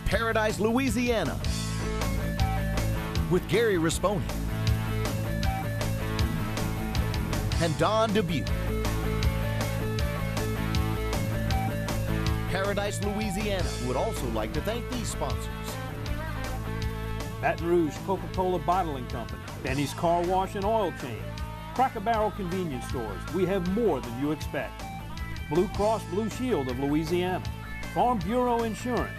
Paradise, Louisiana, with Gary Risponi and Don Dubuque. Paradise, Louisiana would also like to thank these sponsors. Baton Rouge Coca-Cola Bottling Company, Benny's Car Wash and Oil Change, Cracker Barrel Convenience Stores. We have more than you expect. Blue Cross Blue Shield of Louisiana, Farm Bureau Insurance,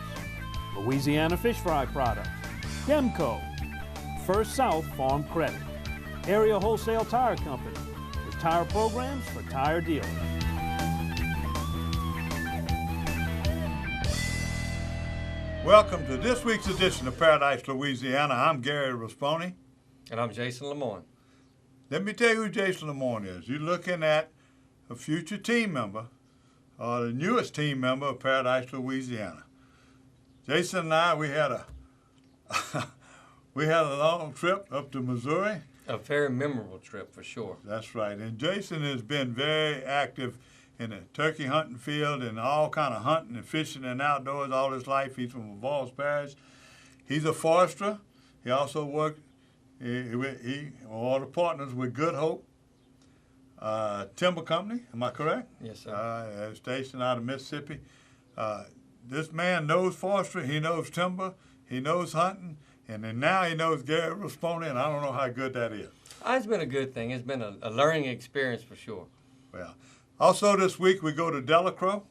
Louisiana Fish Fry Products, Demco, First South Farm Credit, Area Wholesale Tire Company, with tire programs for tire dealers. Welcome to this week's edition of Paradise, Louisiana. I'm Gary Risponi. And I'm Jason Lemoine. Let me tell you who Jason Lemoine is. You're looking at a future team member, or the newest team member of Paradise, Louisiana. Jason and I, we had a long trip up to Missouri. A very memorable trip for sure. That's right. And Jason has been very active in the turkey hunting field and all kind of hunting and fishing and outdoors all his life. He's from Gonzales Parish. He's a forester. He also worked, all the partners with Good Hope Timber Company. Am I correct? Yes, sir. Stationed out of Mississippi. This man knows forestry. He knows timber. He knows hunting. And then now he knows Gary Risponi, and I don't know how good that is. It's been a good thing. It's been a learning experience for sure. Well, also this week we go to Delacroix.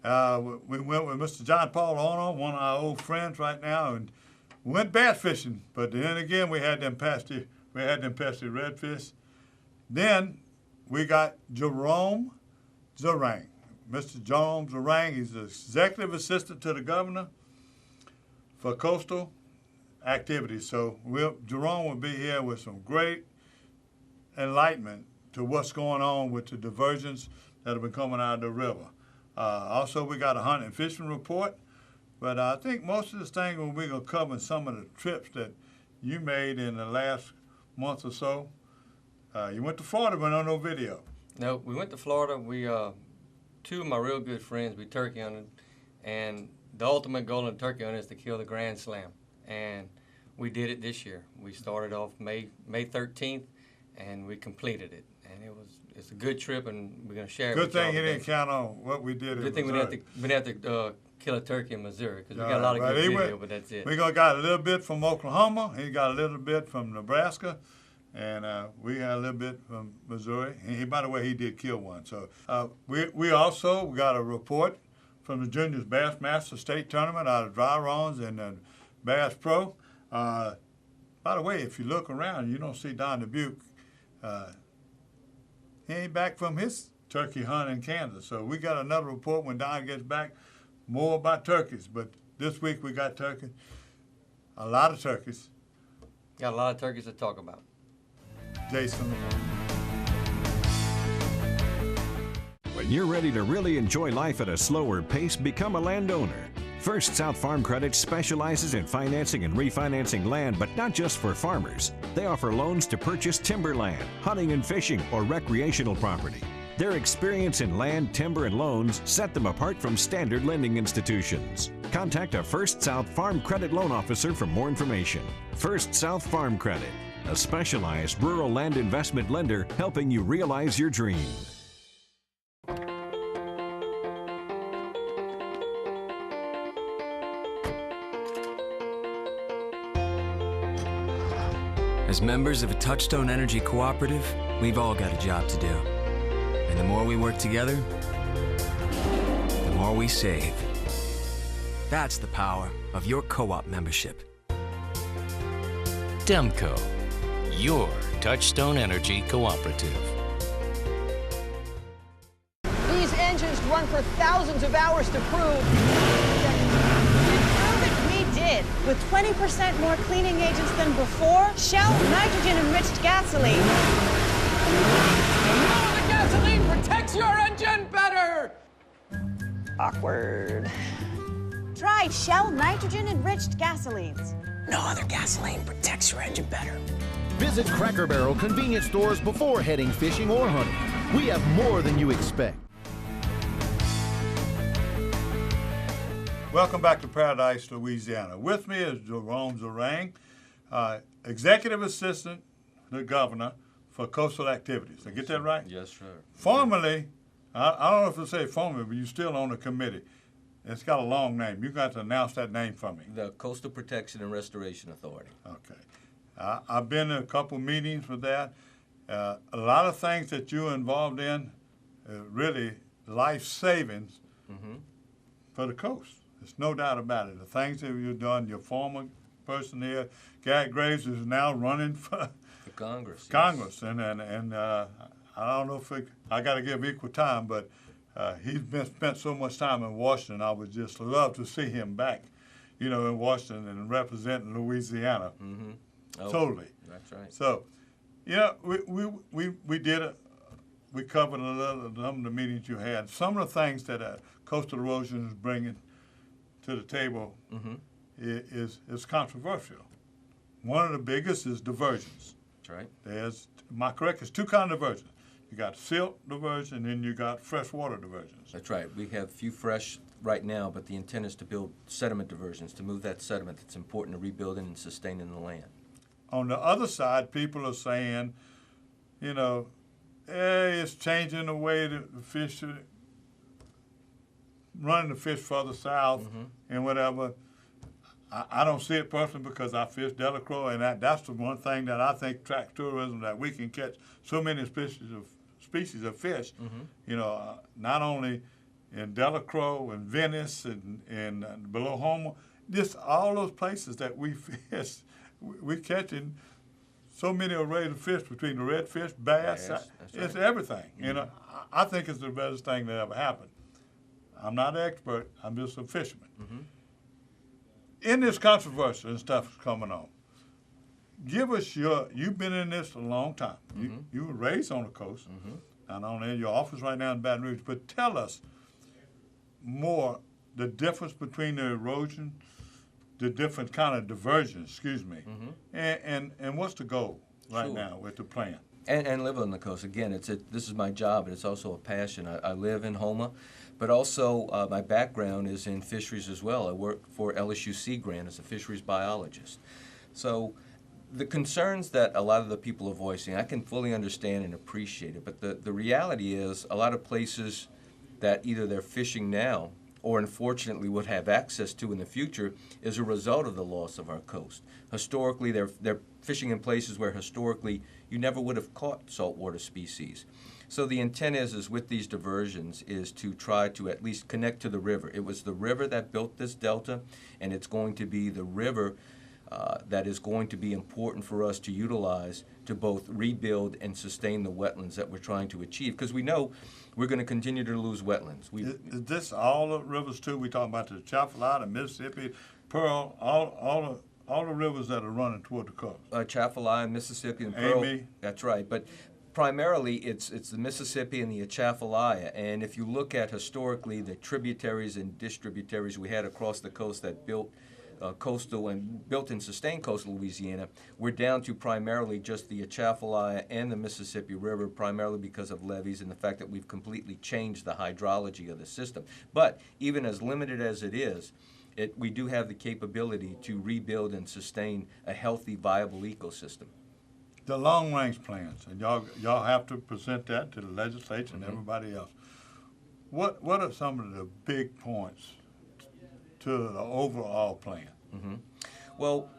We went with Mr. John Paul Ono, one of our old friends right now, and we went bass fishing. But then again, we had them pesky redfish. Then we got Jerome Zeringue. Mr. Jerome Zeringue, he's the executive assistant to the governor for coastal activities. So Jerome will be here with some great enlightenment to what's going on with the diversions that have been coming out of the river. Also, we got a hunting and fishing report, but I think most of this thing we're going to cover some of the trips that you made in the last month or so. You went to Florida, but no video. No, we went to Florida. We two of my real good friends, we turkey hunted, and the ultimate goal in turkey hunting is to kill the Grand Slam, and we did it this year. We started off May 13th, and we completed it. And it's a good trip, and we're going to share it with you. Good thing you didn't count on what we did in Missouri. Good thing we didn't have to kill a turkey in Missouri, because we got a lot of good video, but that's it. We got a little bit from Oklahoma. He got a little bit from Nebraska, and we got a little bit from Missouri. And by the way, he did kill one. So we also got a report from the Juniors Bassmasters State Tournament out of Diversions and Bass Pro. By the way, if you look around, you don't see Don Dubuque. He ain't back from his turkey hunt in Kansas. So we got another report when Don gets back, more about turkeys. But this week we got turkey, a lot of turkeys. Got a lot of turkeys to talk about. Jason. When you're ready to really enjoy life at a slower pace, become a landowner. First South Farm Credit specializes in financing and refinancing land, but not just for farmers. They offer loans to purchase timberland, hunting and fishing, or recreational property. Their experience in land, timber, and loans set them apart from standard lending institutions. Contact a First South Farm Credit loan officer for more information. First South Farm Credit, a specialized rural land investment lender helping you realize your dream. As members of a Touchstone Energy cooperative, we've all got a job to do. And the more we work together, the more we save. That's the power of your co-op membership. Demco, your Touchstone Energy cooperative. These engines run for thousands of hours to prove did. With 20% more cleaning agents than before, Shell nitrogen-enriched gasoline. No, the gasoline protects your engine better! Awkward. Try Shell nitrogen-enriched gasolines. No other gasoline protects your engine better. Visit Cracker Barrel convenience stores before heading fishing or hunting. We have more than you expect. Welcome back to Paradise, Louisiana. With me is Jerome Zeringue, Executive Assistant to the Governor for Coastal Activities. Did I get that right? Yes, sir. Formerly, I don't know if I say formerly, but you're still on the committee. It's got a long name. You got to announce that name for me. The Coastal Protection and Restoration Authority. Okay. I've been in a couple meetings with that. A lot of things that you're involved in, really life savings for the coast. There's no doubt about it. The things that you've done, your former person here, Garrett Graves, is now running for Congress. Congress, yes. and I don't know if I got to give equal time, but he's spent so much time in Washington. I would just love to see him back, in Washington and representing Louisiana. Oh, totally. That's right. So, we did it. We covered a little of some of the meetings you had. Some of the things that coastal erosion is bringing to the table is controversial. One of the biggest is diversions. That's right. There's, am I correct? There's two kinds of diversions. You got silt diversion, and then you got freshwater diversions. That's right. We have few fresh right now, but the intent is to build sediment diversions, to move that sediment that's important to rebuilding and sustaining the land. On the other side, people are saying, it's changing the way the fish are running the fish further south and whatever. I don't see it personally because I fish Delacroix, and that's the one thing that I think track tourism, that we can catch so many species of fish, not only in Delacroix and Venice and below Homer, just all those places that we fish, we're catching so many arrays of fish between the redfish, bass, it's everything. I think it's the best thing that ever happened. I'm not an expert, I'm just a fisherman. In this controversy and stuff that's coming on, give us you've been in this a long time. You were raised on the coast, not only in your office right now in Baton Rouge, but tell us more the difference between the erosion, the different kind of diversions, and what's the goal right now with the plan? And live on the coast. Again, this is my job, but it's also a passion. I live in Houma, but also my background is in fisheries as well. I work for LSU Sea Grant as a fisheries biologist. So the concerns that a lot of the people are voicing, I can fully understand and appreciate it, but the reality is a lot of places that either they're fishing now or unfortunately would have access to in the future is a result of the loss of our coast. Historically, they're fishing in places where historically you never would have caught saltwater species. So the intent is with these diversions is to try to at least connect to the river. It was the river that built this delta, and it's going to be the river that is going to be important for us to utilize to both rebuild and sustain the wetlands that we're trying to achieve, because we know we're going to continue to lose wetlands. Is this all the rivers too? We talking about the Atchafalaya, the Mississippi, Pearl, all the rivers that are running toward the coast. Atchafalaya, Mississippi, and Pearl. Amy. That's right, but primarily it's the Mississippi and the Atchafalaya. And if you look at historically the tributaries and distributaries we had across the coast that built coastal and built and sustained coastal Louisiana, we're down to primarily just the Atchafalaya and the Mississippi River, primarily because of levees and the fact that we've completely changed the hydrology of the system. But even as limited as it is, we do have the capability to rebuild and sustain a healthy, viable ecosystem. The long-range plans, and y'all have to present that to the legislature and everybody else. What are some of the big points to the overall plan? Well,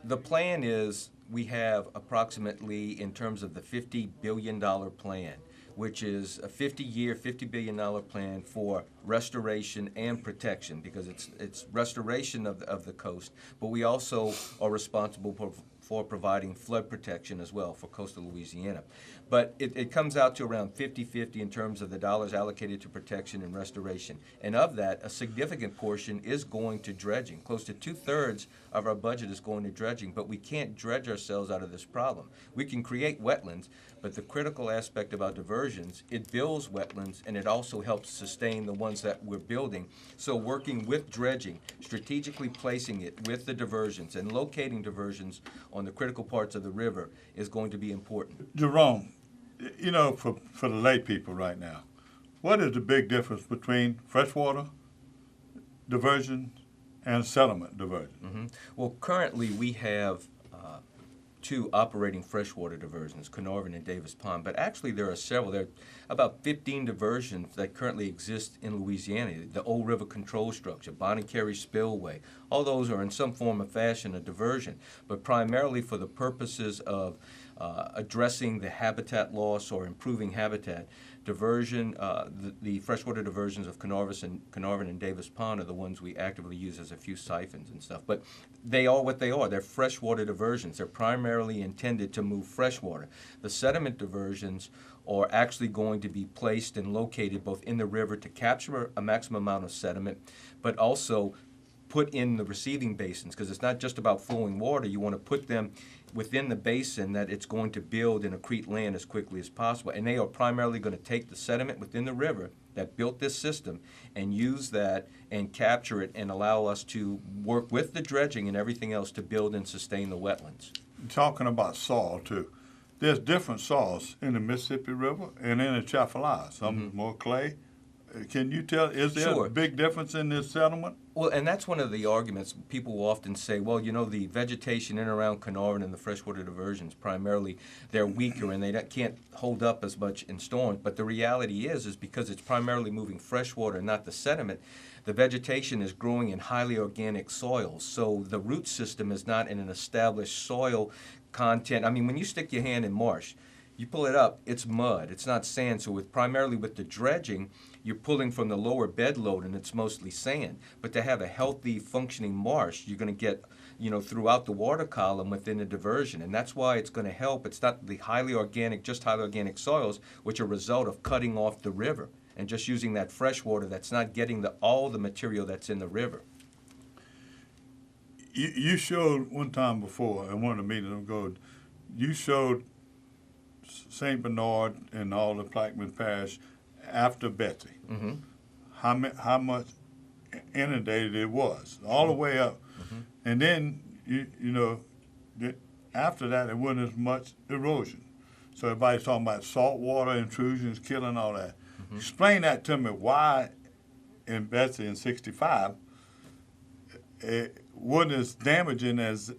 the plan is we have approximately, in terms of the $50 billion plan, which is a 50-year, $50 billion plan for restoration and protection, because it's restoration of the coast, but we also are responsible for providing flood protection as well for coastal Louisiana. But it comes out to around 50-50 in terms of the dollars allocated to protection and restoration. And of that, a significant portion is going to dredging. Close to 2/3 of our budget is going to dredging, but we can't dredge ourselves out of this problem. We can create wetlands, but the critical aspect about diversions, it builds wetlands and it also helps sustain the ones that we're building. So working with dredging, strategically placing it with the diversions and locating diversions on the critical parts of the river is going to be important. Jerome, for the lay people right now, what is the big difference between freshwater diversions and sediment diversion. Mm-hmm. Well, currently we have 2 operating freshwater diversions, Carnarvon and Davis Pond, but actually there are several. There are about 15 diversions that currently exist in Louisiana. The Old River Control Structure, Bonnie Carey Spillway, all those are in some form or fashion a diversion, but primarily for the purposes of addressing the habitat loss or improving habitat. Diversion, the freshwater diversions of Carnarvon and Davis Pond are the ones we actively use as a few siphons and stuff. But they are what they are. They're freshwater diversions. They're primarily intended to move freshwater. The sediment diversions are actually going to be placed and located both in the river to capture a maximum amount of sediment, but also put in the receiving basins, because it's not just about flowing water. You want to put them within the basin that it's going to build and accrete land as quickly as possible. And they are primarily going to take the sediment within the river that built this system and use that and capture it and allow us to work with the dredging and everything else to build and sustain the wetlands. Talking about soil too, there's different soils in the Mississippi River and in the Atchafalaya. Some more clay. Can you tell, is there a big difference in this sediment? Well, and that's one of the arguments. People will often say, well, you know, the vegetation in and around Carnarvon and the freshwater diversions, primarily, they're weaker and they can't hold up as much in storms. But the reality is because it's primarily moving freshwater and not the sediment, the vegetation is growing in highly organic soils. So the root system is not in an established soil content. I mean, when you stick your hand in marsh, you pull it up, it's mud, it's not sand. So primarily with the dredging, you're pulling from the lower bed load and it's mostly sand. But to have a healthy functioning marsh, you're going to get, you know, throughout the water column within the diversion. And that's why it's going to help. It's not the highly organic soils, which are a result of cutting off the river and just using that fresh water that's not getting all the material that's in the river. You showed one time before in one of the meetings you showed St. Bernard and all the Plaquemine Parish after Betsy. Mm-hmm. How much inundated it was, all the way up. Mm-hmm. And then, you know, after that, there wasn't as much erosion. So everybody's talking about saltwater intrusions, killing all that. Mm-hmm. Explain that to me, why in Betsy in 65, it wasn't as damaging as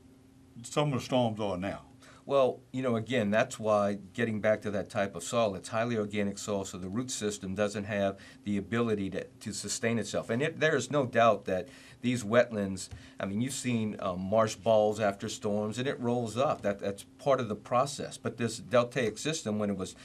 some of the storms are now. Well, you know, again, that's why, getting back to that type of soil, it's highly organic soil, so the root system doesn't have the ability to sustain itself. And there is no doubt that these wetlands, I mean, you've seen marsh balls after storms, and it rolls up. That's part of the process. But this deltaic system, when it was,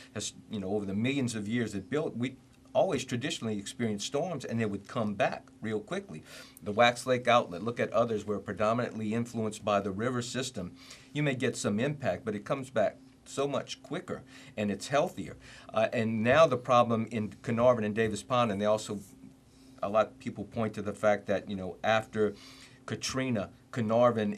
you know, over the millions of years it built, we always traditionally experienced storms, and they would come back real quickly. The Wax Lake Outlet, look at others where predominantly influenced by the river system. You may get some impact, but it comes back so much quicker, and it's healthier. And now the problem in Carnarvon and Davis Pond, and a lot of people point to the fact that, you know, after Katrina, Carnarvon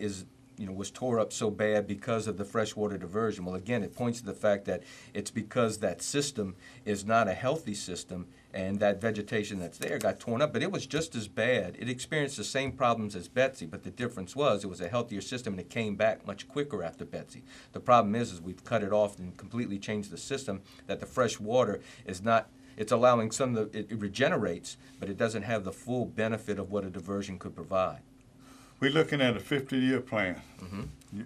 was tore up so bad because of the freshwater diversion. Well, again, it points to the fact that it's because that system is not a healthy system, and that vegetation that's there got torn up. But it was just as bad. It experienced the same problems as Betsy, but the difference was it was a healthier system, and it came back much quicker after Betsy. The problem is we've cut it off and completely changed the system, that the fresh water is not, it's allowing it regenerates, but it doesn't have the full benefit of what a diversion could provide. We're looking at a 50-year plan. Mm-hmm.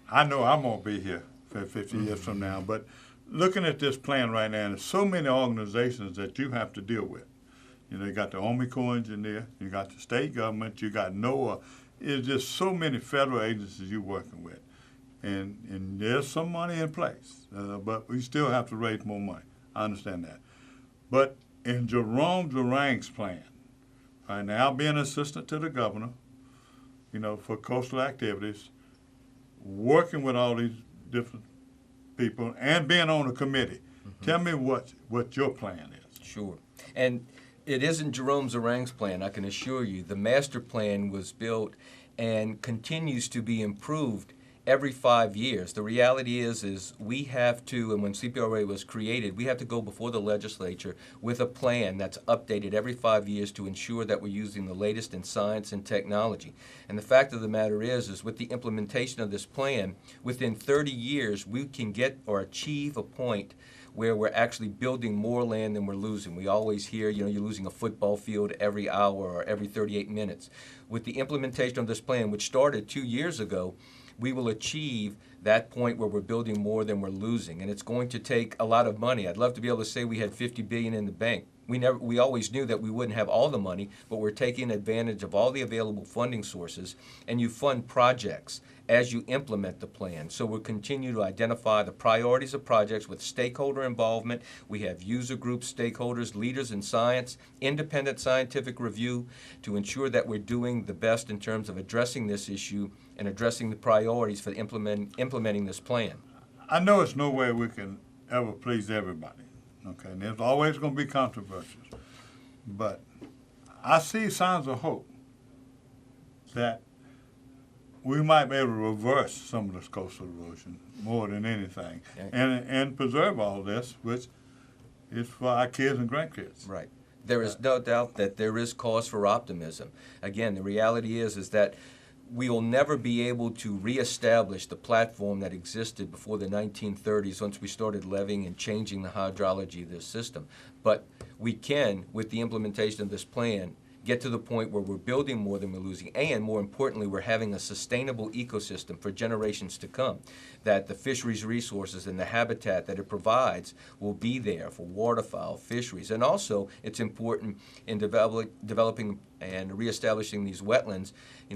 I know I'm going to be here for 50 years from now, but looking at this plan right now, there's so many organizations that you have to deal with. You know, you got the Army Corps Engineer, you got the state government, you got NOAA. It's just so many federal agencies you're working with. And there's some money in place, but we still have to raise more money. I understand that. But in Jerome Zeringue's plan, right now, being an assistant to the governor, you know, for coastal activities, working with all these different people, and being on a committee. Mm-hmm. Tell me what your plan is. Sure. And it isn't Jerome Zeringue's plan, I can assure you. The master plan was built and continues to be improved every 5 years. The reality is we have to, and when CPRA was created, we have to go before the legislature with a plan that's updated every 5 years to ensure that we're using the latest in science and technology. And the fact of the matter is with the implementation of this plan, within 30 years, we can get or achieve a point where we're actually building more land than we're losing. We always hear, you're losing a football field every hour or every 38 minutes. With the implementation of this plan, which started 2 years ago, we will achieve that point where we're building more than we're losing. And it's going to take a lot of money. I'd love to be able to say we had $50 billion in the bank. We always knew that we wouldn't have all the money, but we're taking advantage of all the available funding sources, and you fund projects as you implement the plan. So we'll continue to identify the priorities of projects with stakeholder involvement. We have user groups, stakeholders, leaders in science, independent scientific review to ensure that we're doing the best in terms of addressing this issue and addressing the priorities for implementing this plan. I know it's no way we can ever please everybody, okay? And there's always going to be controversies. But I see signs of hope that we might be able to reverse some of this coastal erosion more than anything, and preserve all this, which is for our kids and grandkids. Right. There is no doubt that there is cause for optimism. Again, the reality is that we will never be able to reestablish the platform that existed before the 1930s once we started levying and changing the hydrology of this system. But we can, with the implementation of this plan, get to the point where we're building more than we're losing, and more importantly, we're having a sustainable ecosystem for generations to come, that the fisheries resources and the habitat that it provides will be there for waterfowl, fisheries, and also it's important in developing and reestablishing these wetlands,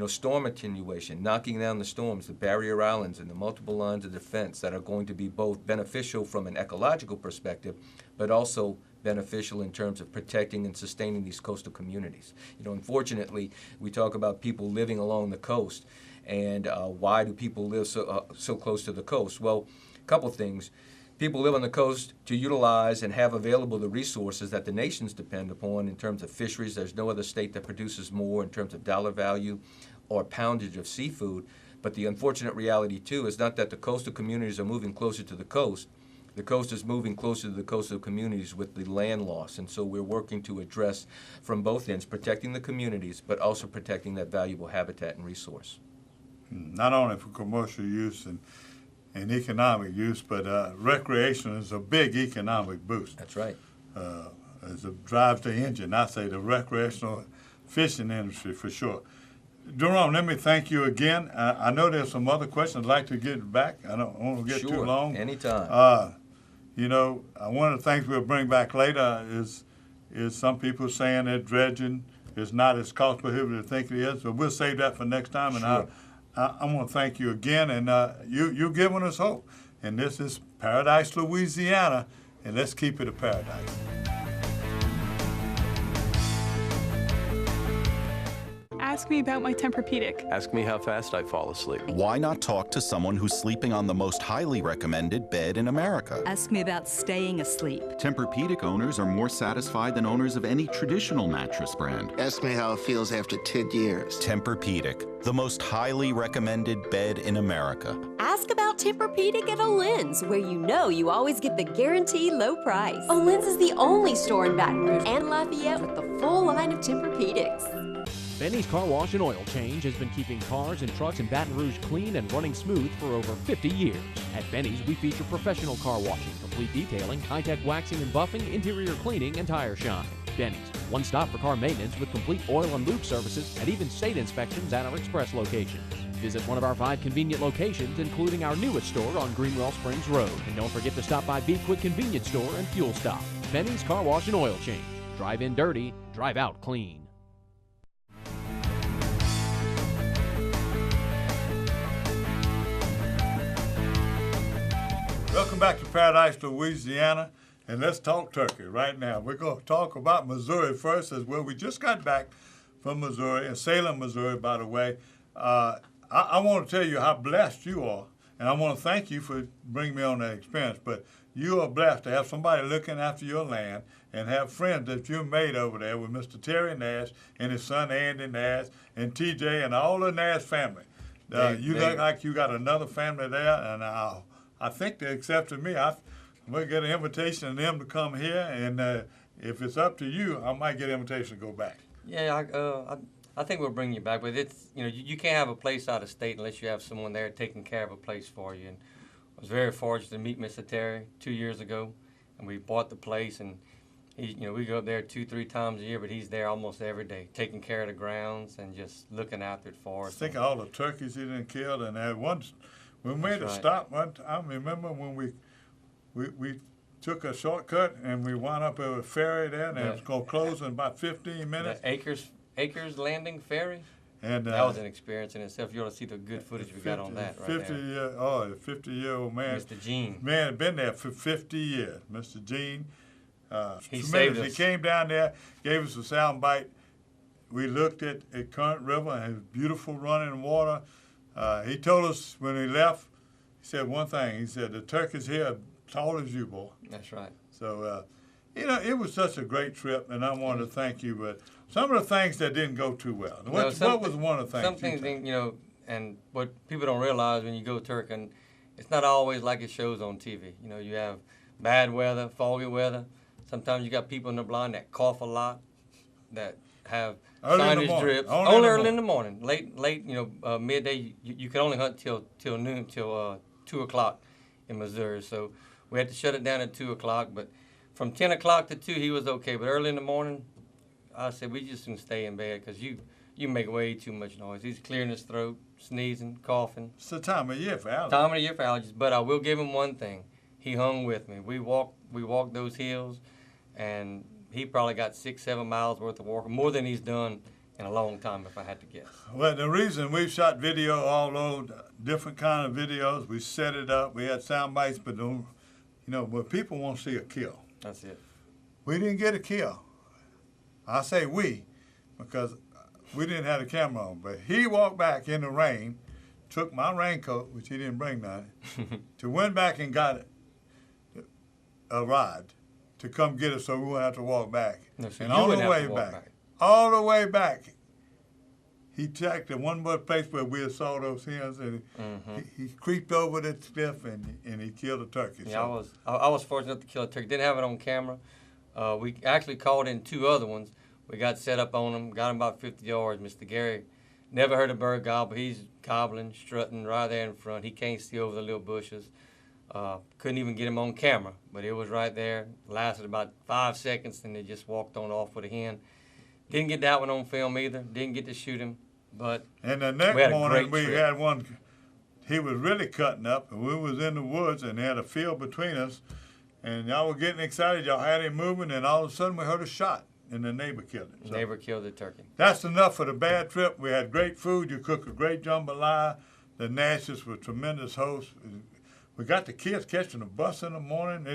storm attenuation, knocking down the storms, the barrier islands, and the multiple lines of defense that are going to be both beneficial from an ecological perspective, but also beneficial in terms of protecting and sustaining these coastal communities. Unfortunately, we talk about people living along the coast, and why do people live so close to the coast? Well, a couple things. People live on the coast to utilize and have available the resources that the nations depend upon in terms of fisheries. There's no other state that produces more in terms of dollar value or poundage of seafood. But the unfortunate reality, too, is not that the coastal communities are moving closer to the coast. The coast is moving closer to the coastal communities with the land loss, and so we're working to address from both ends, protecting the communities, but also protecting that valuable habitat and resource. Not only for commercial use and economic use, but recreation is a big economic boost. That's right. As it drives the engine, I say the recreational fishing industry for sure. Jerome, let me thank you again. I know there's some other questions I'd like to get back. I don't want to get too long. Anytime. One of the things we'll bring back later is some people saying that dredging is not as cost prohibitive as they think it is, but we'll save that for next time. And I want to thank you again, and you've given us hope. And this is Paradise, Louisiana, and let's keep it a paradise. Ask me about my Tempur-Pedic. Ask me how fast I fall asleep. Why not talk to someone who's sleeping on the most highly recommended bed in America? Ask me about staying asleep. Tempur-Pedic owners are more satisfied than owners of any traditional mattress brand. Ask me how it feels after 10 years. Tempur-Pedic, the most highly recommended bed in America. Ask about Tempur-Pedic at Olin's, where you always get the guaranteed low price. Olin's is the only store in Baton Rouge and Lafayette with the full line of Tempur-Pedics. Benny's Car Wash and Oil Change has been keeping cars and trucks in Baton Rouge clean and running smooth for over 50 years. At Benny's, we feature professional car washing, complete detailing, high-tech waxing and buffing, interior cleaning, and tire shine. Benny's, one stop for car maintenance with complete oil and lube services and even state inspections at our express locations. Visit one of our 5 convenient locations, including our newest store on Greenwell Springs Road. And don't forget to stop by Be Quick Convenience Store and Fuel Stop. Benny's Car Wash and Oil Change. Drive in dirty, drive out clean. Welcome back to Paradise, Louisiana, and let's talk turkey right now. We're going to talk about Missouri first, as well. We just got back from Missouri, and Salem, Missouri, by the way. I want to tell you how blessed you are, and I want to thank you for bringing me on that experience, but you are blessed to have somebody looking after your land and have friends that you've made over there with Mr. Terry Nash and his son Andy Nash and TJ and all the Nash family. You look like you got another family there, and I think they accepted me. I'm going to get an invitation to them to come here, and if it's up to you, I might get an invitation to go back. Yeah, I think we'll bring you back, but it's you can't have a place out of state unless you have someone there taking care of a place for you. And I was very fortunate to meet Mr. Terry 2 years ago. and we bought the place, and we go up there 2-3 times a year, but he's there almost every day, taking care of the grounds and just looking after it for us. Think of all the turkeys he done killed, and once we made a stop. I remember when we took a shortcut and we wound up at a ferry there, and it was going to close in about 15 minutes. The Acres Landing Ferry. And that was an experience in itself. You ought to see the good footage we got on that right there. A 50-year-old man. Mr. Gene. Man had been there for 50 years. Mr. Gene. He saved us. He came down there, gave us a sound bite. We looked at Current River and his beautiful running water. He told us when he left, he said one thing. He said, the turkeys here are tall as you, boy. That's right. So, it was such a great trip, and I wanted to thank you. But some of the things that didn't go too well. What was one of the things? Some things, and what people don't realize when you go turkeying, it's not always like it shows on TV. You have bad weather, foggy weather. Sometimes you got people in the blind that cough a lot, that have sinus drips. Only early in the morning. Late, midday. You can only hunt till noon, till 2 o'clock in Missouri. So we had to shut it down at 2 o'clock. But from 10 o'clock to 2, he was okay. But early in the morning, I said we just can stay in bed because you make way too much noise. He's clearing his throat, sneezing, coughing. It's the time of year for allergies. Time of year for allergies. But I will give him one thing. He hung with me. We walked those hills. And he probably got 6-7 miles worth of walking, more than he's done in a long time, if I had to guess. Well, the reason we've shot video all over, different kind of videos, we set it up, we had sound bites, but but people want to see a kill. That's it. We didn't get a kill. I say we, because we didn't have the camera on, but he walked back in the rain, took my raincoat, which he didn't bring none, went back and got it, arrived. To come get us so we wouldn't have to walk back. No, so and all the way back, he checked the one more place where we saw those hens, and he creeped over the cliff and he killed a turkey. Yeah, so. I was fortunate to kill a turkey. Didn't have it on camera. We actually caught in 2 other ones. We got set up on them, got him about 50 yards. Mr. Gary never heard a bird gobble. He's gobbling, strutting right there in front. He can't see over the little bushes. Couldn't even get him on camera, but it was right there. Lasted about 5 seconds, and they just walked on off with a hen. Didn't get that one on film either. Didn't get to shoot him, but and the next morning we had one. He was really cutting up, and we was in the woods, and they had a field between us, and y'all were getting excited. Y'all had him moving, and all of a sudden we heard a shot, and the neighbor killed it. So neighbor killed the turkey. That's enough for the bad trip. We had great food. You cook a great jambalaya. The Nashes were tremendous hosts. We got the kids catching a bus in the morning.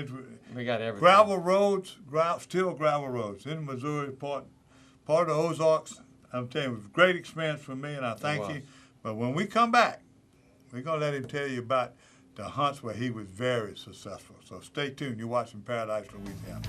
We got everything. Gravel roads, still gravel roads in Missouri, part of the Ozarks. I'm telling you, it was a great experience for me, and I thank you. But when we come back, we're going to let him tell you about the hunts where he was very successful. So stay tuned. You're watching Paradise, Louisiana.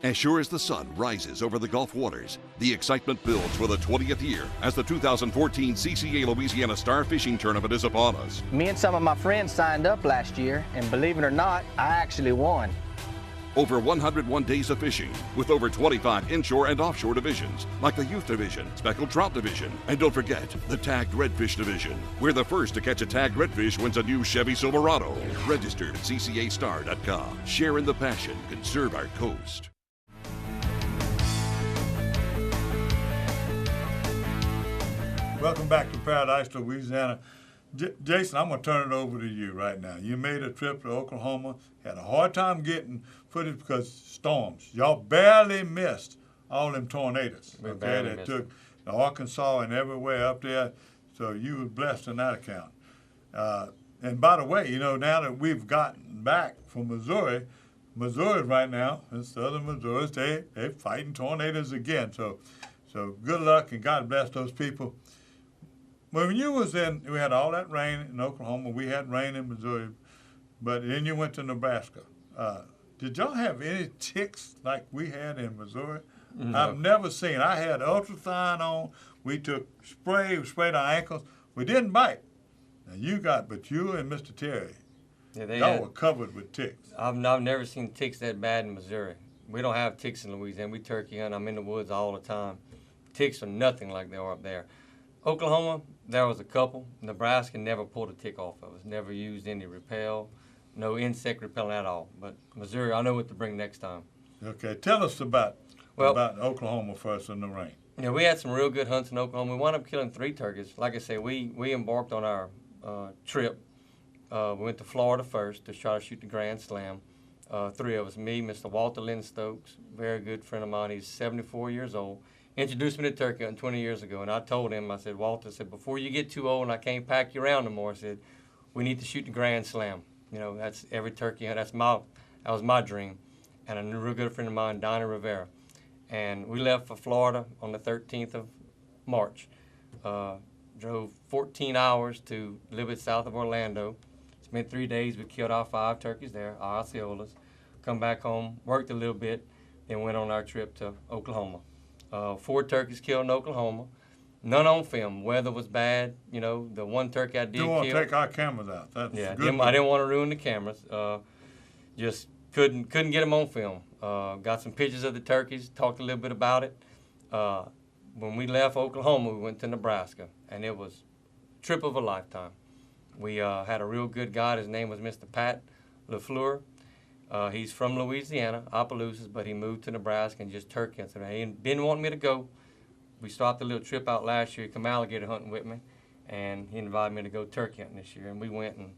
As sure as the sun rises over the Gulf waters, the excitement builds for the 20th year as the 2014 CCA Louisiana Star Fishing Tournament is upon us. Me and some of my friends signed up last year, and believe it or not, I actually won. Over 101 days of fishing, with over 25 inshore and offshore divisions, like the Youth Division, Speckled Trout Division, and don't forget, the Tagged Redfish Division, where the first to catch a tagged redfish wins a new Chevy Silverado. Registered at ccastar.com. Share in the passion, conserve our coast. Welcome back to Paradise, Louisiana. Jason, I'm going to turn it over to you right now. You made a trip to Oklahoma, had a hard time getting footage because storms. Y'all barely missed all them tornadoes. That took the Arkansas and everywhere up there. So you were blessed in that account. And by the way, now that we've gotten back from Missouri right now, and southern Missouri, they're fighting tornadoes again. So So good luck and God bless those people. When you was in, we had all that rain in Oklahoma. We had rain in Missouri, but then you went to Nebraska. Did y'all have any ticks like we had in Missouri? No. I've never seen. I had ultrathine on. We took spray. We sprayed our ankles. We didn't bite. Now you and Mr. Terry, y'all were covered with ticks. I've never seen ticks that bad in Missouri. We don't have ticks in Louisiana. We turkey hunt. I'm in the woods all the time. Ticks are nothing like they are up there. Oklahoma, there was a couple. Nebraska never pulled a tick off of us. Never used any repel, no insect repellent at all. But Missouri, I know what to bring next time. Okay, tell us about Oklahoma first in the rain. Yeah, we had some real good hunts in Oklahoma. We wound up killing 3 turkeys. Like I say, we embarked on our trip. We went to Florida first to try to shoot the Grand Slam. 3 of us, me, Mr. Walter Lynn Stokes, very good friend of mine. He's 74 years old. Introduced me to turkey hunting 20 years ago, and I told him, I said, Walter, before you get too old and I can't pack you around no more, I said, we need to shoot the Grand Slam. You know, that's every turkey hunt. That was my dream. And a real good friend of mine, Donnie Rivera. And we left for Florida on the 13th of March. Drove 14 hours to a little bit south of Orlando. Spent 3 days. We killed our 5 turkeys there, our Osceolas. Come back home, worked a little bit, then went on our trip to Oklahoma. 4 turkeys killed in Oklahoma. None on film. Weather was bad. You know, the 1 turkey I did kill. You want to take our cameras out. That's good. I didn't want to ruin the cameras. Just couldn't get them on film. Got some pictures of the turkeys, talked a little bit about it. When we left Oklahoma, we went to Nebraska, and it was a trip of a lifetime. We had a real good guide. His name was Mr. Pat LaFleur. He's from Louisiana, Opelousas, but he moved to Nebraska and just turkey hunted. He didn't want me to go. We started a little trip out last year, come alligator hunting with me, and he invited me to go turkey hunting this year, and we went, and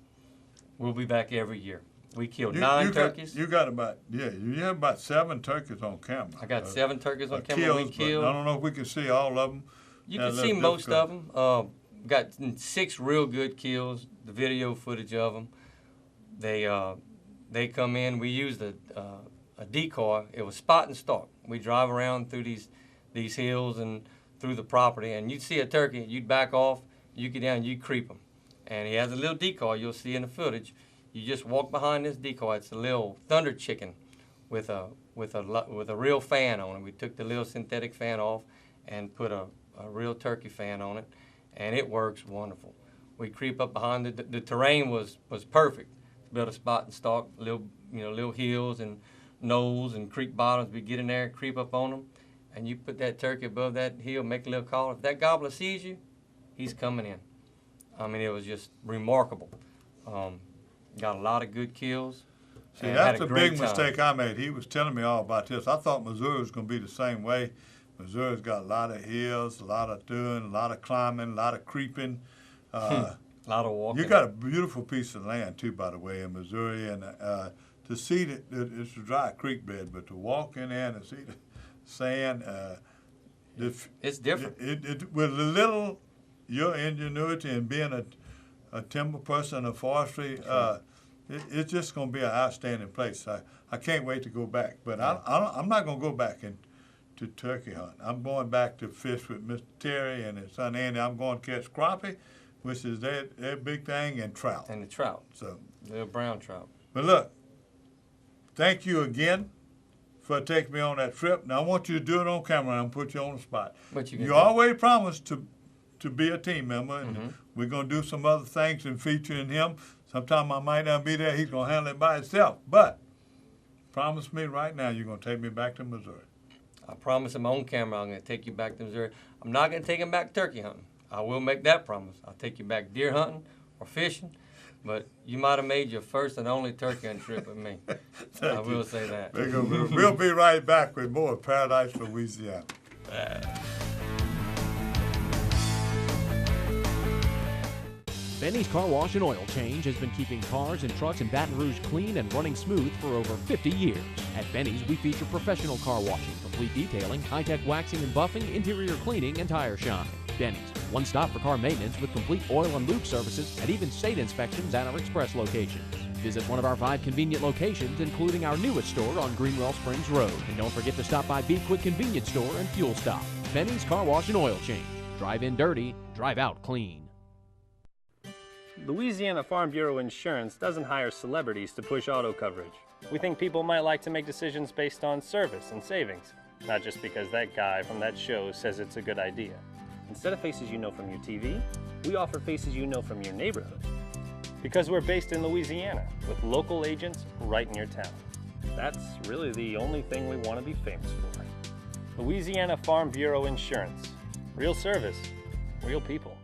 we'll be back every year. We killed 9 turkeys. You have about 7 turkeys on camera. I got 7 turkeys on camera. We killed. I don't know if we can see all of them. You can see most of them. Got 6 real good kills. The video footage of them. They come in. We used a decoy. It was spot and stalk. We drive around through these hills and through the property, and you'd see a turkey. You'd back off. You get down. You creep him, and he has a little decoy. You'll see in the footage. You just walk behind this decoy. It's a little thunder chicken with a real fan on it. We took the little synthetic fan off and put a real turkey fan on it, and it works wonderful. We creep up behind it. The terrain was perfect. Built a spot and stalk, little hills and knolls and creek bottoms. We get in there, creep up on them, and you put that turkey above that hill, make a little call. If that gobbler sees you, he's coming in. I mean, it was just remarkable. Got a lot of good kills. See, that's a big mistake I made. He was telling me all about this. I thought Missouri was going to be the same way. Missouri's got a lot of hills, a lot of doing, a lot of climbing, a lot of creeping. A lot of walking. You got a beautiful piece of land, too, by the way, in Missouri. And to see it's a dry creek bed, but to walk in there and to see the sand. It's different. With a little, your ingenuity and being a timber person, a forestry, it's just going to be an outstanding place. I can't wait to go back. But I'm not going to go back to turkey hunt. I'm going back to fish with Mr. Terry and his son Andy. I'm going to catch crappie, which is their big thing, and trout. And the trout. So little brown trout. But look, thank you again for taking me on that trip. Now I want you to do it on camera and put you on the spot. You always promised to be a team member, and we're going to do some other things and featuring him. Sometime I might not be there. He's going to handle it by himself. But promise me right now you're going to take me back to Missouri. I promise him on camera I'm going to take you back to Missouri. I'm not going to take him back turkey hunting. I will make that promise. I'll take you back deer hunting or fishing. But you might have made your first and only turkey hunting trip with me. I will say that. We'll be right back with more of Paradise, Louisiana. Benny's Car Wash and Oil Change has been keeping cars and trucks in Baton Rouge clean and running smooth for over 50 years. At Benny's, we feature professional car washing, complete detailing, high-tech waxing and buffing, interior cleaning, and tire shine. Benny's, one stop for car maintenance with complete oil and lube services and even state inspections at our express locations. Visit one of our 5 convenient locations, including our newest store on Greenwell Springs Road. And don't forget to stop by Be Quick Convenience Store and Fuel Stop. Benny's Car Wash and Oil Change. Drive in dirty, drive out clean. Louisiana Farm Bureau Insurance doesn't hire celebrities to push auto coverage. We think people might like to make decisions based on service and savings, not just because that guy from that show says it's a good idea. Instead of faces you know from your TV, we offer faces you know from your neighborhood. Because we're based in Louisiana, with local agents right in your town. That's really the only thing we want to be famous for. Louisiana Farm Bureau Insurance. Real service, real people.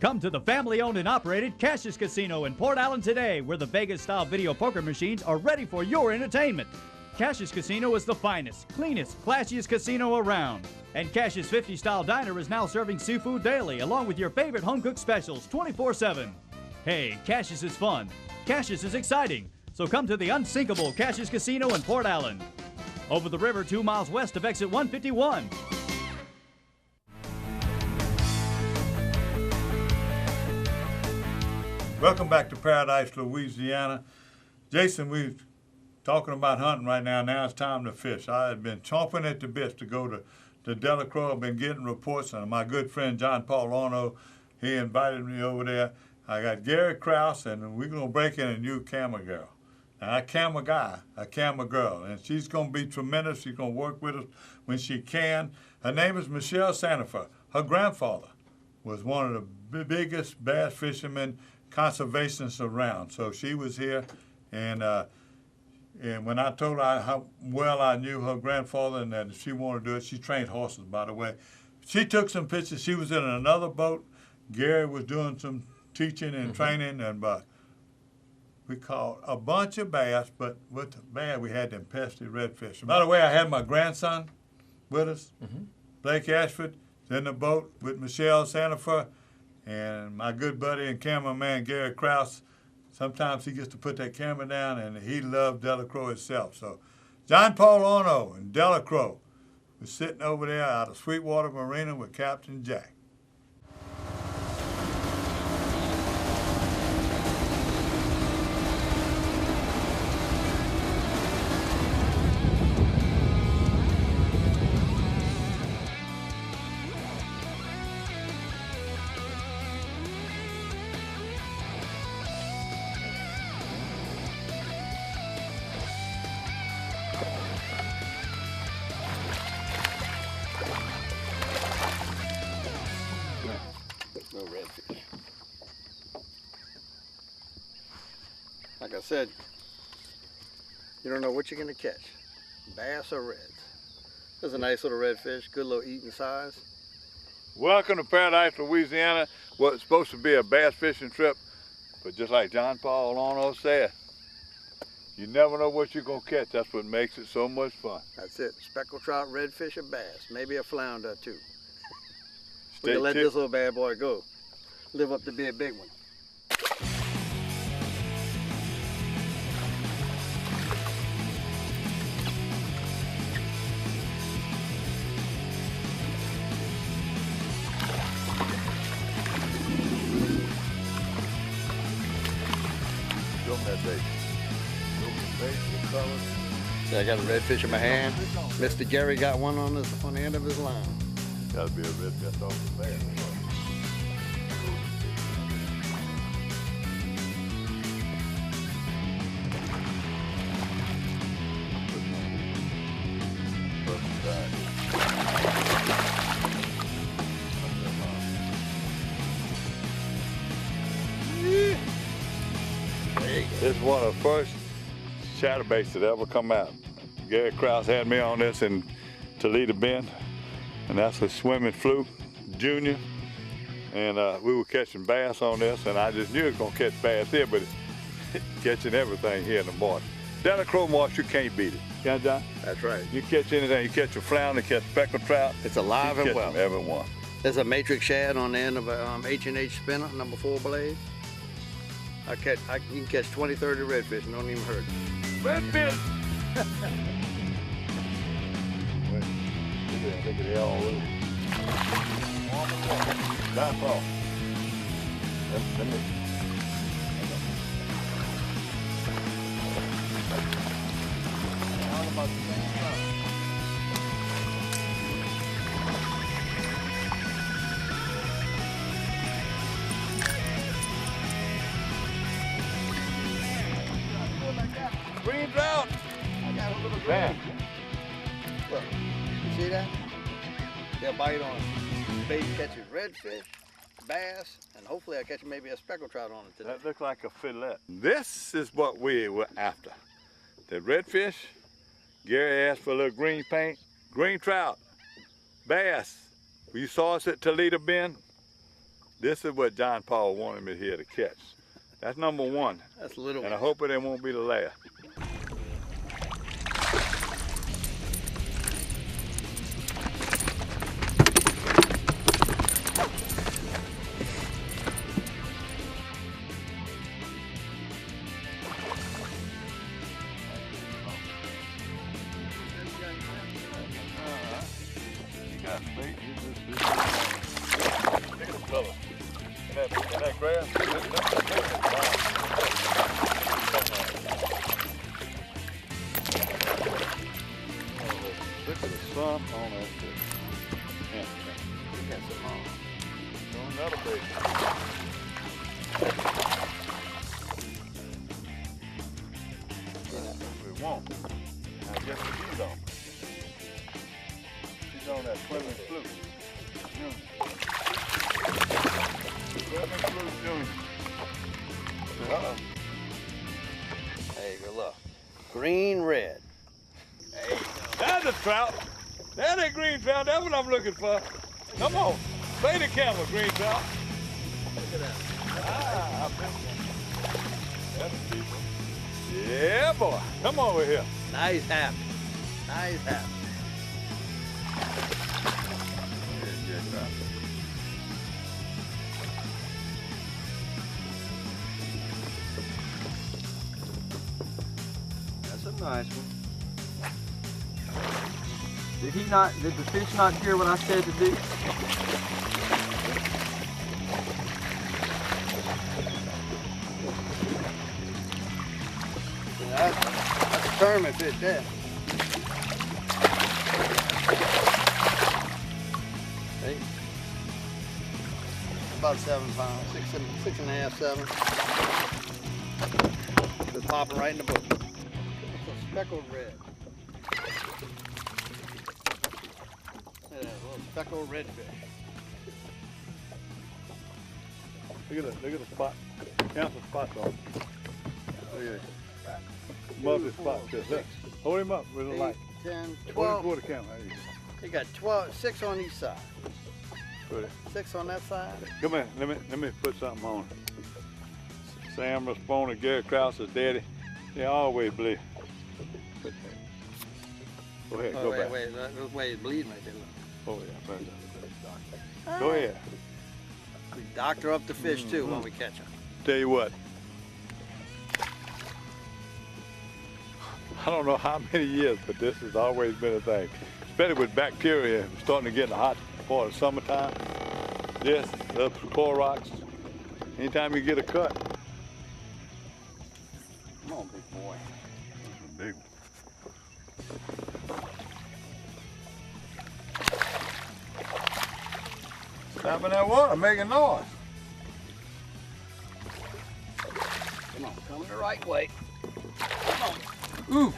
Come to the family-owned and operated Cassius Casino in Port Allen today, where the Vegas-style video poker machines are ready for your entertainment. Cassius Casino is the finest, cleanest, classiest casino around. And Cassius 50-style diner is now serving seafood daily, along with your favorite home-cooked specials 24/7. Hey, Cassius is fun. Cassius is exciting. So come to the unsinkable Cassius Casino in Port Allen. Over the river 2 miles west of exit 151. Welcome back to Paradise, Louisiana. Jason, we're talking about hunting right now. Now it's time to fish. I had been chomping at the bits to go to Delacroix. I've been getting reports, and my good friend John Paul Orno, he invited me over there. I got Gary Krause, and we're going to break in a new camera girl. Now, a camera guy, a camera girl, and she's going to be tremendous. She's going to work with us when she can. Her name is Michelle Sandifer. Her grandfather was one of the biggest bass fishermen, conservationists around. So she was here, and when I told her how well I knew her grandfather and that if she wanted to do it, she trained horses, by the way. She took some pictures. She was in another boat. Gary was doing some teaching and training, and we caught a bunch of bass, but with the bad, we had them pesky redfish. By the way, I had my grandson with us, Blake Ashford, in the boat with Michelle Sandifer, and my good buddy and cameraman Gary Krause. Sometimes he gets to put that camera down, and he loved Delacroix itself. So John Paul Orno and Delacroix was sitting over there out of Sweetwater Marina with Captain Jack. Like I said, you don't know what you're going to catch, bass or reds. There's a nice little redfish, good little eating size. Welcome to Paradise, Louisiana. What's supposed to be a bass fishing trip, but just like John Paul Orno said, you never know what you're going to catch. That's what makes it so much fun. That's it, speckled trout, redfish, or bass, maybe a flounder too. Stay We can let tuned. this little bad boy go, live up to be a big one. See, I got a redfish in my hand. Mr. Jerry got one on the end of his line. Gotta be a redfish off the bass. This is one of the first chatterbaits that ever come out. Gary Krause had me on this in Toledo Bend, and that's a swimming fluke, junior. And we were catching bass on this, and I just knew it was gonna catch bass here, but it's catching everything here in the marsh. Delacroix marsh, you can't beat it. Yeah, John? That's right. You catch anything, you catch a flounder, catch speckled trout. It's alive you and catch well. them, everyone. There's a matrix shad on the end of a H&H spinner, number 4 blade. You can catch 20, 30 redfish and don't even hurt. Redfish! Look at it all over. That's all. Let me. about the same trout. Green trout. I got a little green. Man. Look, you see that? They'll bite on bait catches redfish, bass, and hopefully I'll catch maybe a speckled trout on it today. That looks like a fillet. This is what we were after. The redfish, Gary asked for a little green paint, green trout, bass. You saw us at Toledo Bend. This is what John Paul wanted me here to catch. That's number one. That's a little and one. I hope it won't be the last. There you go, look. Green, red. Hey, that's a trout. That's a green trout. That's what I'm looking for. Come on. Play the camera, green trout. Look at that. Ah, that's people. Yeah, boy. Come over here. Nice happy. Nice happy. That's a nice one. Did the fish not hear what I said to do? That's a tournament fish there. Hey. About 7 pounds, six and a half, 7. Just popping right in the book. It's a speckled red. Yeah, a little speckled redfish. Look at the spot. Count the spots on. Look at it. Multi spot. Hold him up with the light. 10, 12. Hold him toward the camera. You got 12, 6 on each side. Put it. 6 on that side. Come here. Let me put something on it. Sam responded. Gary Krause's daddy. They always believe. Go ahead. Oh, go wait, back. Wait, it's bleeding right there. Look. Oh yeah. Go ahead. We doctor up the fish too when we catch them. Tell you what. I don't know how many years, but this has always been a thing. Especially with bacteria starting to get in the hot part of summertime. This, the coral rocks. Anytime you get a cut. Come on, big boy. That's a big one. Stop in that water, making noise. Come on, coming the right way. Come on. Ooh.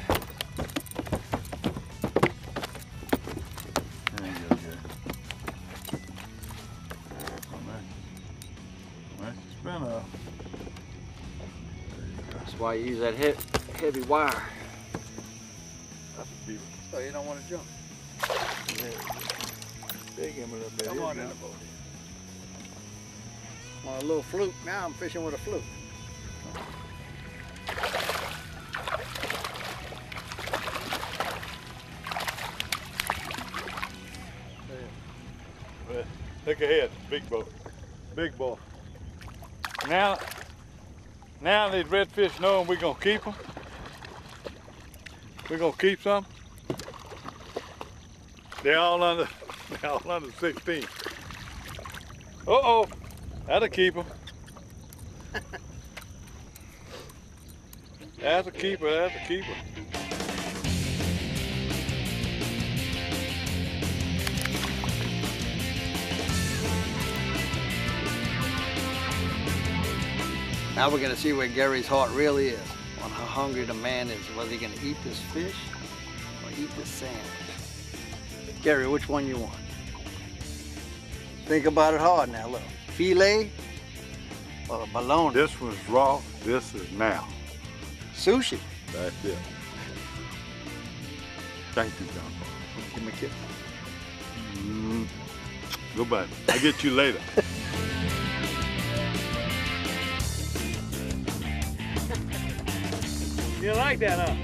There you go, Gary. Nice spinner. That's why you use that heavy wire. That's a deep. So you don't want to jump. Big him a little bit. Come on in the boat. On a little fluke. Now I'm fishing with a fluke. Look ahead, big boat. Big boy. Now these redfish knowing we're gonna keep them. We're gonna keep some. They're all under 16. Uh-oh, that'll keep them. That's a keeper, that's a keeper. Now we're gonna see where Gary's heart really is, on how hungry the man is, whether he's gonna eat this fish or eat this sandwich. Gary, which one you want? Think about it hard now, look. Filet or bologna? This one's raw, this is now. Sushi. That's it. Thank you, John Paul. Give me a kiss. Goodbye. I'll get you later. You like that, huh?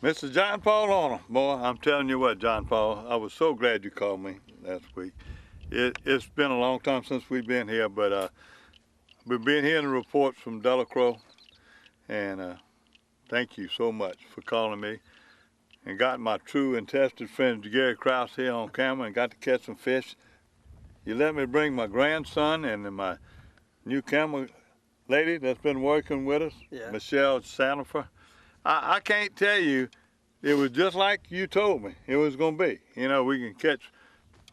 Mr. John Paul Arnold, boy, I'm telling you what, John Paul, I was so glad you called me last week. It's been a long time since we've been here, but we've been hearing reports from Delacroix, and thank you so much for calling me. And got my true and tested friend Gary Krause here on camera and got to catch some fish. You let me bring my grandson and my new camera lady that's been working with us, Michelle Sanifer. I can't tell you, it was just like you told me it was going to be. You know, we can catch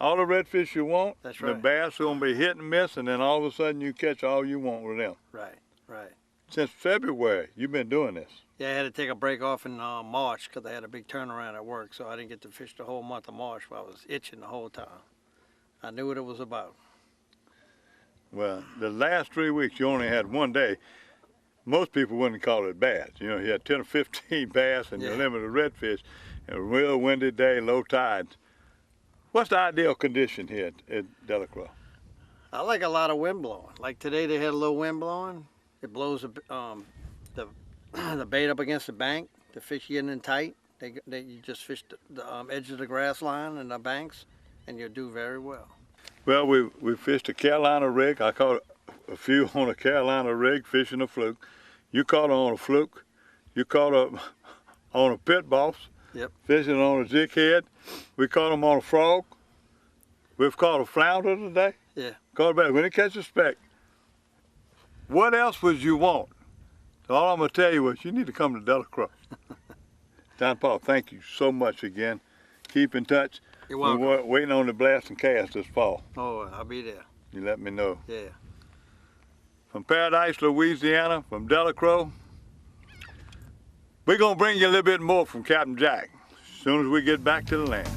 all the redfish you want. That's right. The bass are going to be hit and miss, and then all of a sudden you catch all you want with them. Right, right. Since February, you've been doing this. Yeah, I had to take a break off in March because I had a big turnaround at work, so I didn't get to fish the whole month of March, but I was itching the whole time. I knew what it was about. Well, the last 3 weeks, you only had one day. Most people wouldn't call it bass. You know, you had 10 or 15 bass and you limited redfish, and a real windy day, low tides. What's the ideal condition here at Delacroix? I like a lot of wind blowing. Like today, they had a little wind blowing. It blows the bait up against the bank. The fish getting in tight. You just fish the edge of the grass line and the banks, and you'll do very well. Well, we fished a Carolina rig. I caught a few on a Carolina rig fishing a fluke. You caught on a fluke. You caught on a pit boss. Yep. Fishing on a jig head. We caught them on a frog. We've caught a flounder today. Yeah. Caught a bass. We didn't catch a speck. What else would you want? So all I'm going to tell you is you need to come to Delacroix. John Paul, thank you so much again. Keep in touch. You're welcome. We're waiting on the blast and cast this fall. Oh, I'll be there. You let me know. Yeah. From Paradise, Louisiana, from Delacroix, we're going to bring you a little bit more from Captain Jack as soon as we get back to the land.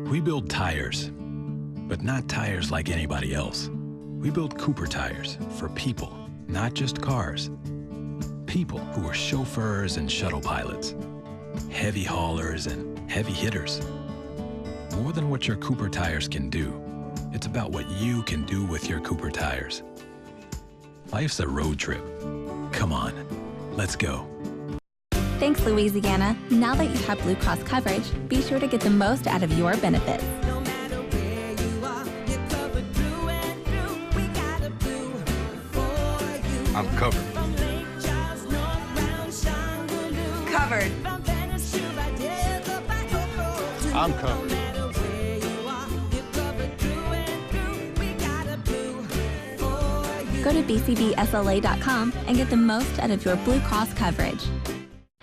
We build tires, but not tires like anybody else. We build Cooper tires for people, not just cars. People who are chauffeurs and shuttle pilots, heavy haulers and heavy hitters. More than what your Cooper tires can do, it's about what you can do with your Cooper tires. Life's a road trip. Come on, let's go. Thanks, Louisiana. Now that you have Blue Cross coverage, be sure to get the most out of your benefits. I'm covered. Covered. I'm covered. Go to bcbsla.com and get the most out of your Blue Cross coverage.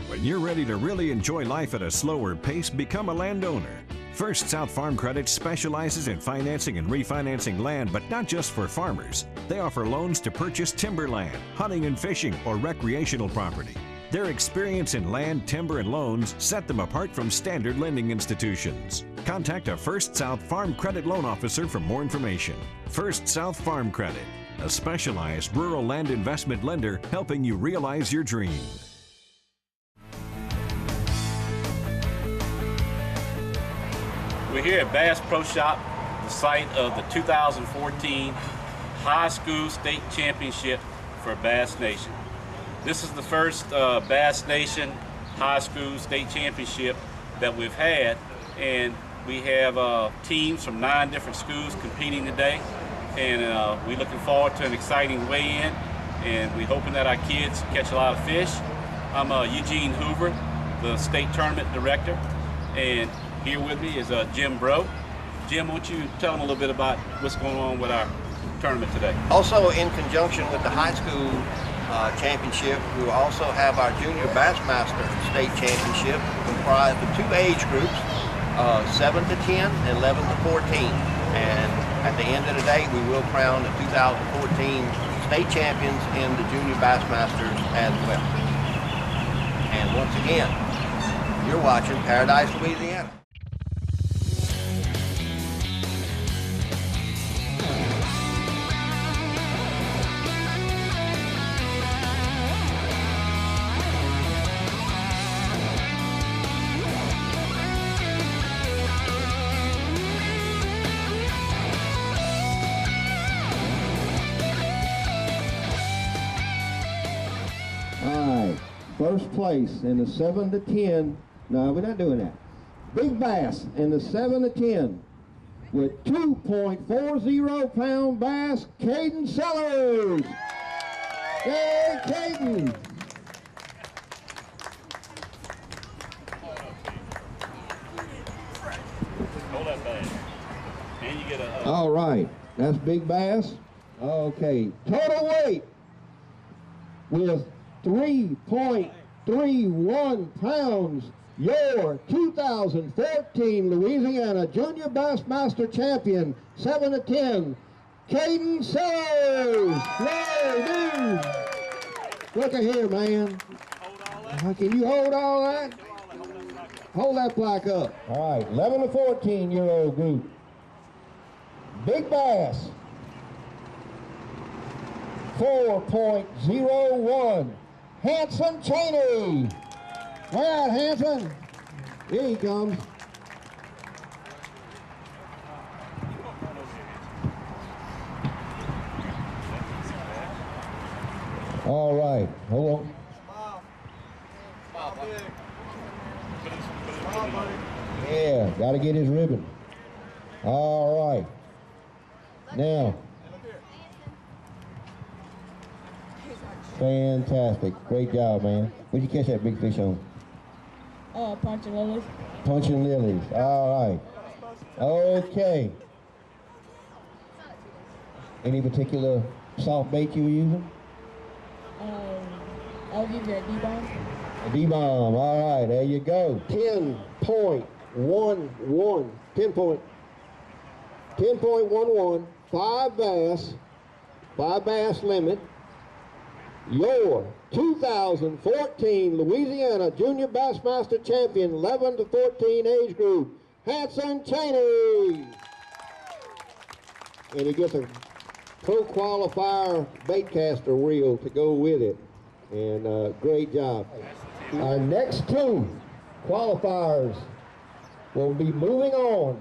When you're ready to really enjoy life at a slower pace, become a landowner. First South Farm Credit specializes in financing and refinancing land, but not just for farmers. They offer loans to purchase timberland, hunting and fishing, or recreational property. Their experience in land, timber, and loans set them apart from standard lending institutions. Contact a First South Farm Credit loan officer for more information. First South Farm Credit, a specialized rural land investment lender helping you realize your dream. We're here at Bass Pro Shop, the site of the 2014 High School State Championship for Bass Nation. This is the first Bass Nation High School State Championship that we've had, and we have teams from 9 different schools competing today, and we're looking forward to an exciting weigh-in, and we're hoping that our kids catch a lot of fish. I'm Eugene Hoover, the state tournament director, and here with me is Jim Bro, Jim, won't you tell them a little bit about what's going on with our tournament today? Also, in conjunction with the high school championship, we will also have our junior Bassmaster state championship comprised of 2 age groups, 7 to 10 and 11 to 14. And at the end of the day, we will crown the 2014 state champions in the junior Bassmasters as well. And once again, you're watching Paradise, Louisiana. First place in the 7 to 10. No, we're not doing that. Big bass in the 7 to 10 with 2.40 pound bass, Caden Sellers. Hey, Caden. Hold that bass. And you get a... All right, that's big bass. Okay, total weight with 3.31 pounds, your 2014 Louisiana Junior Bassmaster Champion, 7 to 10, Caden Sellers. Yay, dude. Look at here, man. Can you hold all that? Hold that plaque up. All right, 11 to 14-year-old group. Big bass, 4.01. Hanson Cheney. All right, Hanson. Here he comes. All right, hold on. Yeah, got to get his ribbon. All right. Now. Fantastic. Great job, man. Where'd you catch that big fish on? Punching lilies. Punching lilies. All right. Okay. Any particular soft bait you were using? I'll give you a D-bomb. A D-bomb. All right. There you go. 10.11. 10.11. 5 bass limit. Your 2014 Louisiana Junior Bassmaster Champion, 11 to 14 age group, Hanson Cheney. And he gets a pro qualifier bait caster reel to go with it. And great job. Our next 2 qualifiers will be moving on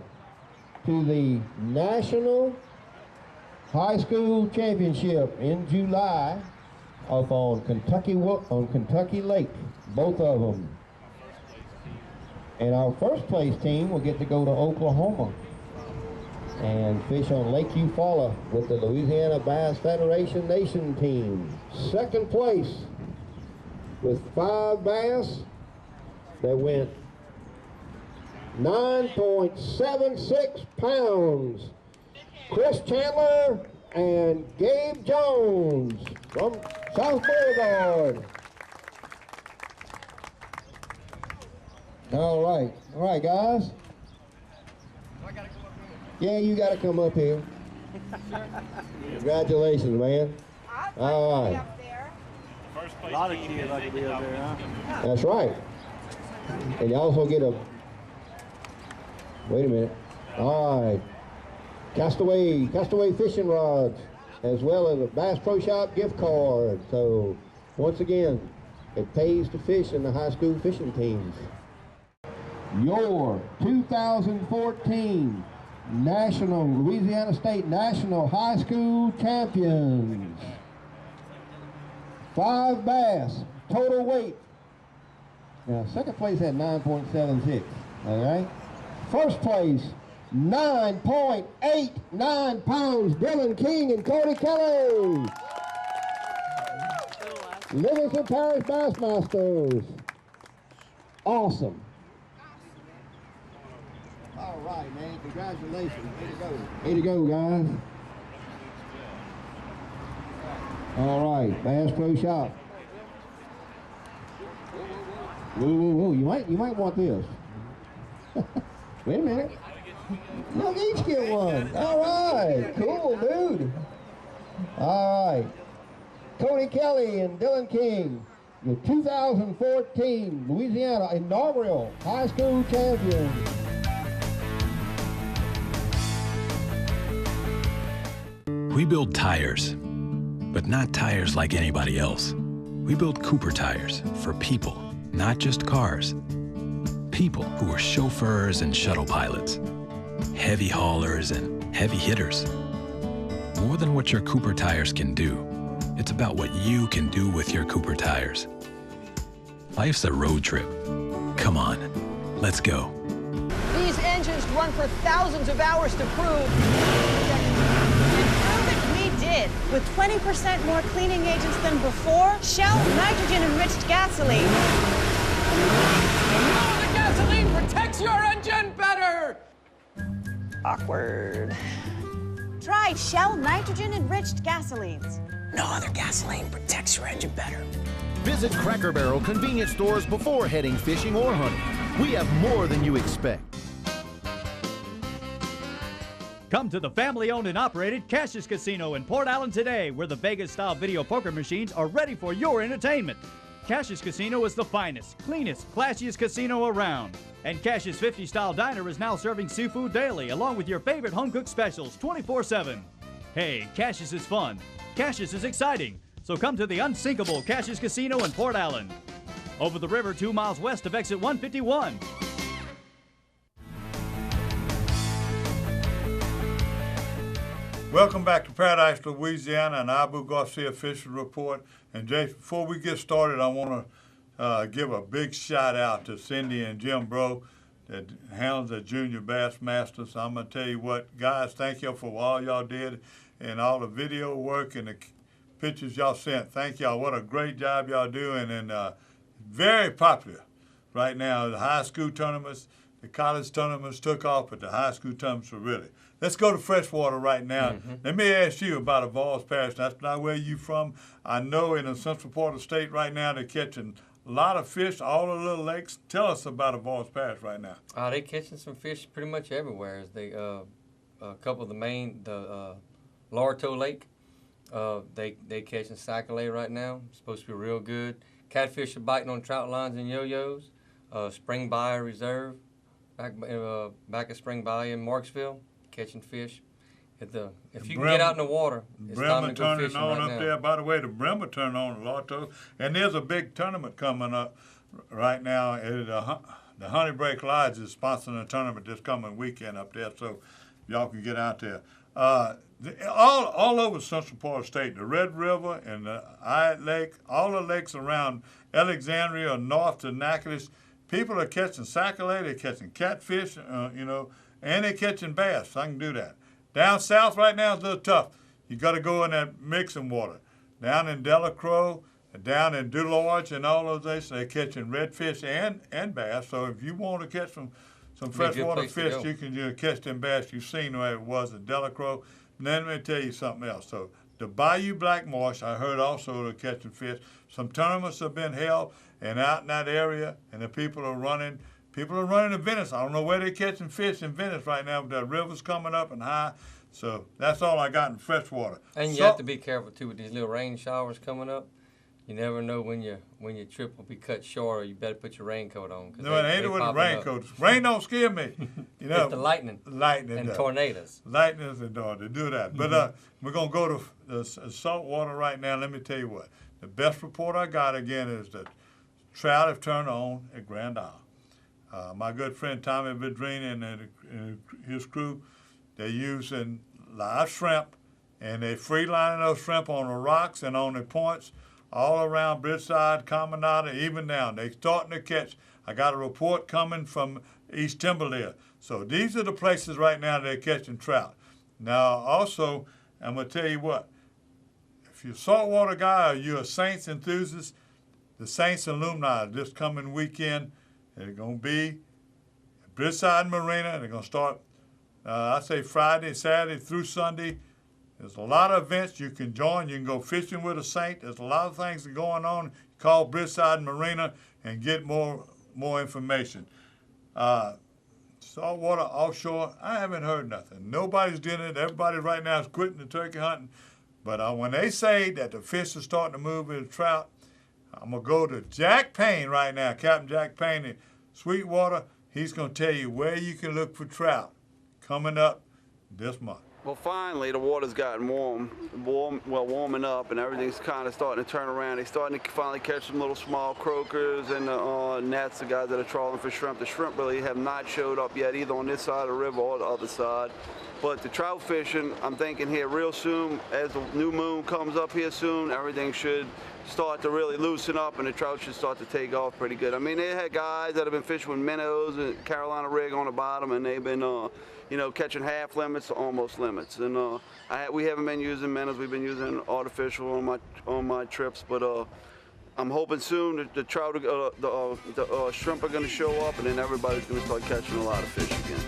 to the National High School Championship in July. Up on Kentucky Lake, both of them. And our first place team will get to go to Oklahoma and fish on Lake Eufaula with the Louisiana Bass Federation Nation team. Second place with 5 bass that went 9.76 pounds. Chris Chandler and Gabe Jones from South Boulevard. All right, guys. Yeah, you got to come up here. Congratulations, man. All right. A lot of kids like to be up there, huh? That's right. And you also get a, wait a minute. All right. Castaway fishing rods, as well as a Bass Pro Shop gift card. So, once again, it pays to fish in the high school fishing teams. Your 2014 Louisiana State National High School Champions. 5 bass, total weight. Now, second place had 9.76, all right? First place, 9.89 pounds, Dylan King and Cody Kelly. Livingston Parish Bassmasters. Awesome. All right, man. Congratulations. Way to go. Way to go, guys. All right, Bass Pro Shop. Whoa, whoa, whoa. You might want this. Wait a minute. You'll each get one. All right. Cool, dude. All right. Tony Kelly and Dylan King, the 2014 Louisiana inaugural high school champions. We build tires, but not tires like anybody else. We build Cooper tires for people, not just cars. People who are chauffeurs and shuttle pilots, heavy haulers and heavy hitters. More than what your Cooper tires can do, it's about what you can do with your Cooper tires. Life's a road trip. Come on, let's go. These engines run for thousands of hours to prove we did. With 20% more cleaning agents than before, Shell nitrogen-enriched gasoline. No, the gasoline protects your engine better! Awkward. Try Shell nitrogen-enriched gasolines. No other gasoline protects your engine better. Visit Cracker Barrel convenience stores before heading fishing or hunting. We have more than you expect. Come to the family-owned and operated Cassius Casino in Port Allen today, where the Vegas-style video poker machines are ready for your entertainment. Cassius Casino is the finest, cleanest, classiest casino around. And Cassius 50-style diner is now serving seafood daily, along with your favorite home-cooked specials 24/7. Hey, Cassius is fun. Cassius is exciting. So come to the unsinkable Cassius Casino in Port Allen. Over the river 2 miles west of exit 151. Welcome back to Paradise, Louisiana, and Abu Garcia Fishing Report. And Jason, before we get started, I want to give a big shout out to Cindy and Jim Bro that handles the Junior Bassmasters. I'm going to tell you what, guys, thank you for all y'all did and all the video work and the pictures y'all sent. Thank y'all. What a great job y'all doing, and very popular right now. The high school tournaments, the college tournaments took off, but the high school tournaments are really. Let's go to Freshwater right now. Let me ask you about a Vols Parish. That's not where you from. I know in the central part of the state right now they're catching a lot of fish, all the little lakes. Tell us about a Vols Parish right now. They're catching some fish pretty much everywhere. They a couple of the main, Larto Lake, they catching sac-a-lait right now. It's supposed to be real good. Catfish are biting on trout lines and yo-yos. Spring Bayou Reserve, back at Spring Bayou in Marksville, catching fish. If you can get out in the water, it's time to go turning fishing on right up now. there. By the way, the Bremer turned on Larto, and there's a big tournament coming up right now. The Honey Break Lodge is sponsoring a tournament this coming weekend up there, so y'all can get out there. All over Central part of the state, the Red River and the Eyot Lake, all the lakes around Alexandria, north to Natchitoches, people are catching sac-a-lait, they're catching catfish, and they're catching bass. I can do that. Down south right now is a little tough. You got to go in that mixing water. Down in Delacroix, down in Delacroix and all those places, they're catching redfish and bass. So if you want to catch some freshwater fish, you can catch them bass. You've seen where it was at Delacroix. And then let me tell you something else. So the Bayou Black Marsh, I heard also they're catching fish. Some tournaments have been held and out in that area, and the people are running. People are running to Venice. I don't know where they're catching fish in Venice right now, but the river's coming up and high. So that's all I got in freshwater. And you have to be careful too with these little rain showers coming up. You never know when your trip will be cut short, or you better put your raincoat on. No, it ain't with the raincoat. Rain don't scare me. It's the lightning. And tornadoes. Lightning and tornadoes. Do that. But we're going to go to the salt water right now. Let me tell you what. The best report I got, again, is that trout have turned on at Grand Isle. My good friend Tommy Vidrine and his crew, they're using live shrimp, and they're free-lining those shrimp on the rocks and on the points all around Bridgeside, Caminada, even down. They're starting to catch. I got a report coming from East Timberlea. So these are the places right now they're catching trout. Now, also, I'm going to tell you what. If you're a saltwater guy or you're a Saints enthusiast, the Saints alumni this coming weekend, they're going to be Bridgeside Marina. They're going to start, I say Friday, Saturday through Sunday. There's a lot of events you can join. You can go fishing with a saint. There's a lot of things going on. Call Bridgeside Marina and get more information. Saltwater offshore, I haven't heard nothing. Nobody's doing it. Everybody right now is quitting the turkey hunting. But when they say that the fish are starting to move with the trout, I'm going to go to Jack Payne right now, Captain Jack Payne in Sweetwater. He's going to tell you where you can look for trout coming up this month. Well, finally, the water's gotten warming up, and everything's kind of starting to turn around. They're starting to finally catch some little small croakers and nets, the guys that are trawling for shrimp. The shrimp really have not showed up yet, either on this side of the river or the other side. But the trout fishing, I'm thinking here real soon, as the new moon comes up here soon, everything should start to really loosen up, and the trout should start to take off pretty good. I mean, they had guys that have been fishing with minnows and Carolina rig on the bottom, and they've been catching half limits to almost limits. And we haven't been using minnows. We've been using artificial on my trips. But I'm hoping soon that the trout, the shrimp are going to show up, and then everybody's going to start catching a lot of fish again.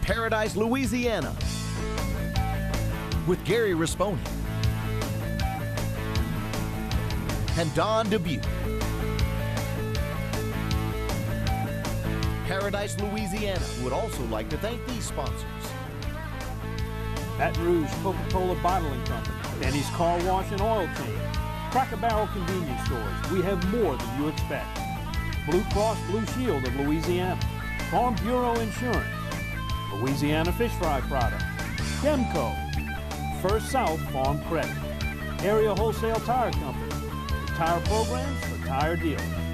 Paradise, Louisiana, with Gary Risponi and Don Dubuque. Paradise, Louisiana would also like to thank these sponsors. Baton Rouge Coca-Cola Bottling Company, Benny's Car Wash and Oil Change, Cracker Barrel Convenience Stores. We have more than you expect. Blue Cross Blue Shield of Louisiana, Farm Bureau Insurance, Louisiana Fish Fry Products, Gemco, First South Farm Credit, Area Wholesale Tire Company, the tire programs for tire dealers.